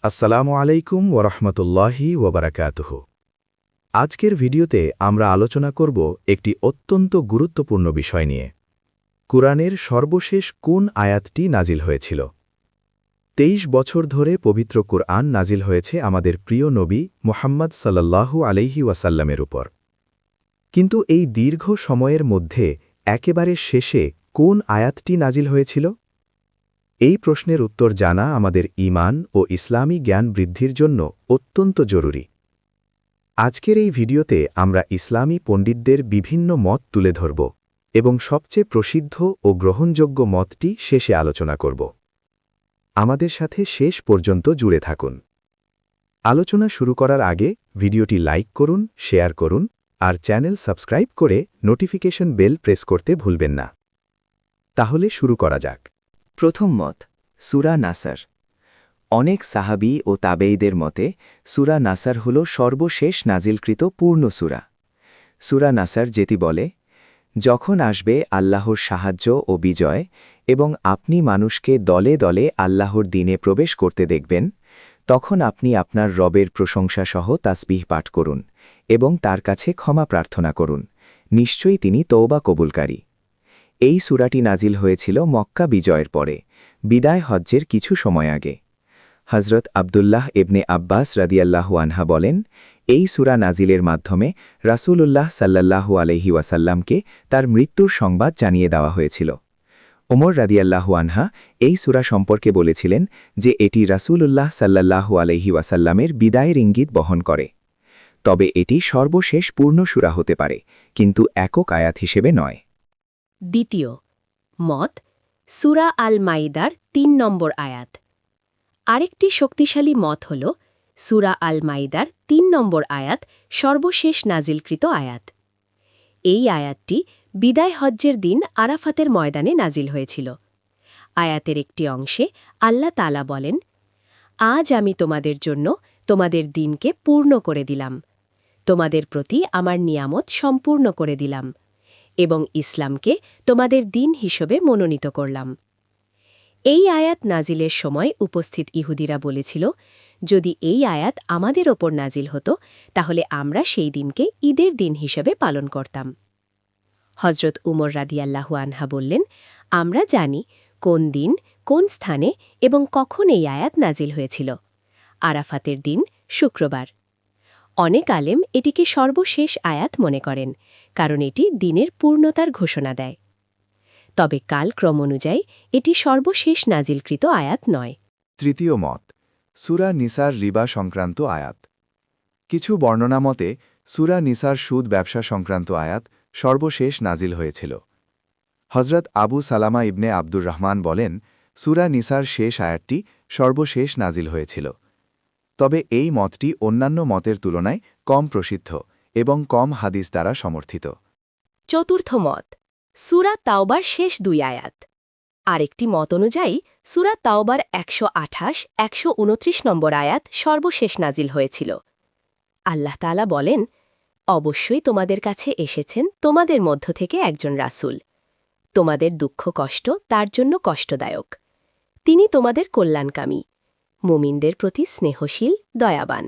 আসসালামু আলাইকুম ওরহমতুল্লাহি ওবরাকাতুহু। আজকের ভিডিওতে আমরা আলোচনা করব একটি অত্যন্ত গুরুত্বপূর্ণ বিষয় নিয়ে। কুরআনের সর্বশেষ কোন আয়াতটি নাজিল হয়েছিল? ২৩ বছর ধরে পবিত্র কুরআন নাজিল হয়েছে আমাদের প্রিয় নবী মুহাম্মদ সাল্লাল্লাহু আলাইহি ওয়াসাল্লামের উপর। কিন্তু এই দীর্ঘ সময়ের মধ্যে একেবারে শেষে কোন আয়াতটি নাজিল হয়েছিল? এই প্রশ্নের উত্তর জানা আমাদের ঈমান ও ইসলামী জ্ঞান বৃদ্ধির জন্য অত্যন্ত জরুরি। আজকের এই ভিডিওতে আমরা ইসলামী পণ্ডিতদের বিভিন্ন মত তুলে ধরব এবং সবচেয়ে প্রসিদ্ধ ও গ্রহণযোগ্য মতটি শেষে আলোচনা করব। আমাদের সাথে শেষ পর্যন্ত জুড়ে থাকুন। আলোচনা শুরু করার আগে ভিডিওটি লাইক করুন, শেয়ার করুন আর চ্যানেল সাবস্ক্রাইব করে নোটিফিকেশন বেল প্রেস করতে ভুলবেন না। তাহলে শুরু করা যাক। প্রথম মত, সূরা নাসার। অনেক সাহাবী ও তাবেঈদের মতে সূরা নাসার হল সর্বশেষ নাজিলকৃত পূর্ণ সূরা। সূরা নাসার যেটি বলে, যখন আসবে আল্লাহর সাহায্য ও বিজয় এবং আপনি মানুষকে দলে দলে আল্লাহর দ্বীনে প্রবেশ করতে দেখবেন, তখন আপনি আপনার রবের প্রশংসাসহ তাসবিহ পাঠ করুন এবং তার কাছে ক্ষমা প্রার্থনা করুন। নিশ্চয়ই তিনি তওবা কবুলকারী। এই সূরাটি নাজিল হয়েছিল মক্কা বিজয়ের পরে, বিদায় হজ্জের কিছু সময় আগে। হজরত আবদুল্লাহ ইবনে আব্বাস রাদিয়াল্লাহু আনহা বলেন, এই সূরা নাজিলের মাধ্যমে রাসূলুল্লাহ সাল্লাল্লাহু আলাইহি ওয়াসাল্লামকে তার মৃত্যুর সংবাদ জানিয়ে দেওয়া হয়েছিল। ওমর রাদিয়াল্লাহু আনহা এই সূরা সম্পর্কে বলেছিলেন যে এটি রাসূলুল্লাহ সাল্লাল্লাহু আলাইহি ওয়াসাল্লামের বিদায়ের ইঙ্গিত বহন করে। তবে এটি সর্বশেষ পূর্ণ সূরা হতে পারে, কিন্তু একক আয়াত হিসেবে নয়। দ্বিতীয় মত, সূরা আল মাইদার ৩ নম্বর আয়াত। আরেকটি শক্তিশালী মত হল সূরা আল মাইদার ৩ নম্বর আয়াত সর্বশেষ নাজিলকৃত আয়াত। এই আয়াতটি বিদায় হজ্জের দিন আরাফাতের ময়দানে নাজিল হয়েছিল। আয়াতের একটি অংশে আল্লাহ তাআলা বলেন, আজ আমি তোমাদের জন্য তোমাদের দিনকে পূর্ণ করে দিলাম, তোমাদের প্রতি আমার নিয়ামত সম্পূর্ণ করে দিলাম এবং ইসলামকে তোমাদের দিন হিসেবে মনোনীত করলাম। এই আয়াত নাজিলের সময় উপস্থিত ইহুদিরা বলেছিল, যদি এই আয়াত আমাদের ওপর নাজিল হতো তাহলে আমরা সেই দিনকে ঈদের দিন হিসেবে পালন করতাম। হজরত উমর রাদিয়াল্লাহু আনহা বললেন, আমরা জানি কোন দিন, কোন স্থানে এবং কখন এই আয়াত নাজিল হয়েছিল। আরাফাতের দিন শুক্রবার। অনেক আলেম এটিকে সর্বশেষ আয়াত মনে করেন, কারণ এটি দিনের পূর্ণতার ঘোষণা দেয়। তবে কালক্রম অনুযায়ী এটি সর্বশেষ নাজিলকৃত আয়াত নয়। তৃতীয় মত, সূরা নিসার রিবা সংক্রান্ত আয়াত। কিছু বর্ণনা মতে সূরা নিসার সুদ ব্যবসা সংক্রান্ত আয়াত সর্বশেষ নাজিল হয়েছিল। হজরত আবু সালামা ইবনে আব্দুর রহমান বলেন, সূরা নিসার শেষ আয়াতটি সর্বশেষ নাজিল হয়েছিল। তবে এই মতটি অন্যান্য মতের তুলনায় কম প্রসিদ্ধ এবং কম হাদিস দ্বারা সমর্থিত। চতুর্থ মত, সূরা তাওবার শেষ ২ আয়াত। আরেকটি মত অনুযায়ী সূরা তাওবার ১২৮-১২৯ নম্বর আয়াত সর্বশেষ নাজিল হয়েছিল। আল্লাহ তাআলা বলেন, অবশ্যই তোমাদের কাছে এসেছেন তোমাদের মধ্য থেকে একজন রাসূল। তোমাদের দুঃখ কষ্ট তার জন্য কষ্টদায়ক। তিনি তোমাদের কল্যাণকামী, মুমিনদের প্রতি স্নেহশীল, দয়াবান।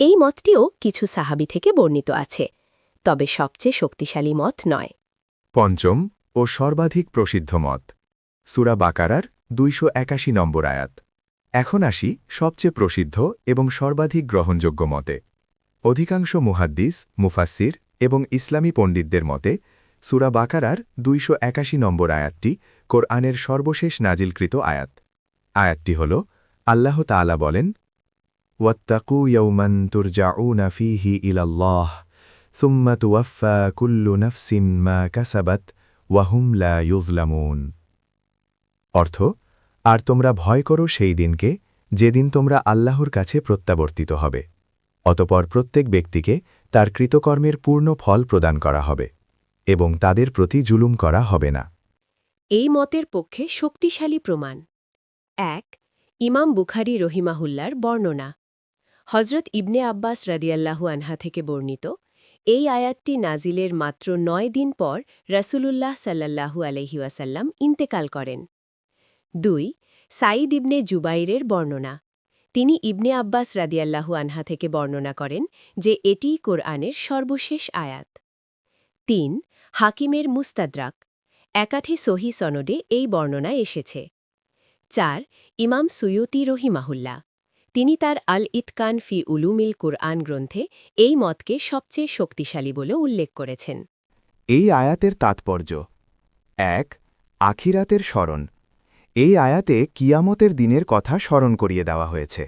এই মতটিও কিছু সাহাবী থেকে বর্ণিত আছে, তবে সবচেয়ে শক্তিশালী মত নয়। পঞ্চম ও সর্বাধিক প্রসিদ্ধ মত, সূরা বাকারার ২৮১ নম্বর আয়াত। এখন আসি সবচেয়ে প্রসিদ্ধ এবং সর্বাধিক গ্রহণযোগ্য মতে। অধিকাংশ মুহাদ্দিস, মুফাসসির এবং ইসলামী পণ্ডিতদের মতে সূরা বাকারার ২৮১ নম্বর আয়াতটি কোরআনের সর্বশেষ নাজিলকৃত আয়াত। আয়াতটি হল, আল্লাহ তাআলা বলেন, ওয়াত্তাকু ইয়াওমান তুরজাউনা ফীহি ইলাল্লাহ সুম্মা তুওয়াফফা কুল্লু নাফসিন মা কাসাবাত ওয়া হুম লা ইউযলামুন। অর্থ, আর তোমরা ভয় করো সেই দিনকে যেদিন তোমরা আল্লাহর কাছে প্রত্যাবর্তিত হবে, অতঃপর প্রত্যেক ব্যক্তিকে তার কৃতকর্মের পূর্ণ ফল প্রদান করা হবে এবং তাদের প্রতি জুলুম করা হবে না। এই মতের পক্ষে শক্তিশালী প্রমাণ। ১. ইমাম বুখারী রহিমাহুল্লার বর্ণনা। হজরত ইবনে আব্বাস রাদিয়াল্লাহু আনহা থেকে বর্ণিত, এই আয়াতটি নাজিলের মাত্র ৯ দিন পর রাসূলুল্লাহ সাল্লাল্লাহু আলাইহি ওয়াসাল্লাম ইন্তেকাল করেন। ২. সাঈদ ইবনে জুবাইরের বর্ণনা। তিনি ইবনে আব্বাস রাদিয়াল্লাহু আনহা থেকে বর্ণনা করেন যে এটিই কোরআনের সর্বশেষ আয়াত। ৩ হাকিমের মুস্তাদরাক, একাঠে সহি সনদে এই বর্ণনা এসেছে। ৪ ইমাম সুয়ুতি রহিমাহুল্লাহ, তিনি তার আল ইতকান ফি উলুমিল কুরআন গ্রন্থে এই মতকে সবচেয়ে শক্তিশালী বলে উল্লেখ করেছেন। এই আয়াতের তাৎপর্য: ১ আখিরাতের স্মরণ। এই আয়াতে কিয়ামতের দিনের কথা স্মরণ করিয়ে দেওয়া হয়েছে।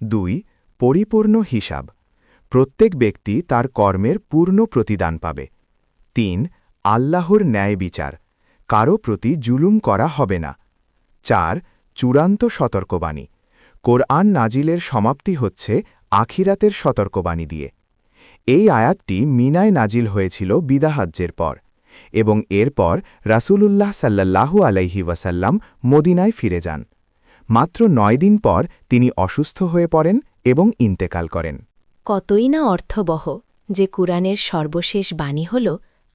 ২ পরিপূর্ণ হিসাব। প্রত্যেক ব্যক্তি তার কর্মের পূর্ণ প্রতিদান পাবে। ৩ আল্লাহর ন্যায় বিচার, কারো প্রতি জুলুম করা হবে না। ৪ চূড়ান্ত সতর্কবাণী। কোরআন নাজিলের সমাপ্তি হচ্ছে আখিরাতের সতর্কবাণী দিয়ে। এই আয়াতটি মিনায় নাজিল হয়েছিল বিদাহাজ্জের পর, এবং এরপর রাসূলুল্লাহ সাল্লাল্লাহু আলাইহি ওয়াসাল্লাম মদিনায় ফিরে যান। মাত্র ৯ দিন পর তিনি অসুস্থ হয়ে পড়েন এবং ইন্তেকাল করেন। কতই না অর্থবহ যে কুরআনের সর্বশেষ বাণী হল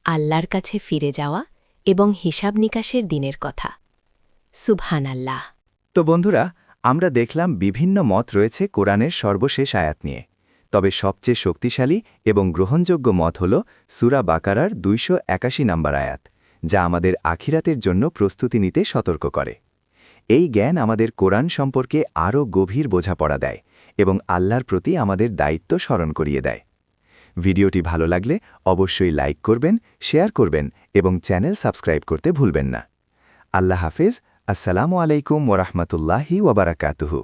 আল্লাহর কাছে ফিরে যাওয়া এবং হিসাব নিকাশের দিনের কথা। সুবহানাল্লাহ। তো বন্ধুরা, আমরা দেখলাম বিভিন্ন মত রয়েছে কোরআনের সর্বশেষ আয়াত নিয়ে। তবে সবচেয়ে শক্তিশালী এবং গ্রহণযোগ্য মত হল সূরা বাকারার ২৮১ নম্বর আয়াত, যা আমাদের আখিরাতের জন্য প্রস্তুতি নিতে সতর্ক করে। এই জ্ঞান আমাদের কোরআন সম্পর্কে আরও গভীর বোঝাপড়া দেয় এবং আল্লাহর প্রতি আমাদের দায়িত্ব স্মরণ করিয়ে দেয়। ভিডিওটি ভালো লাগলে অবশ্যই লাইক করবেন, শেয়ার করবেন এবং চ্যানেল সাবস্ক্রাইব করতে ভুলবেন না। আল্লাহ হাফেজ। আসসালামু আলাইকুম ওয়া রাহমাতুল্লাহি ওয়া বারাকাতুহু।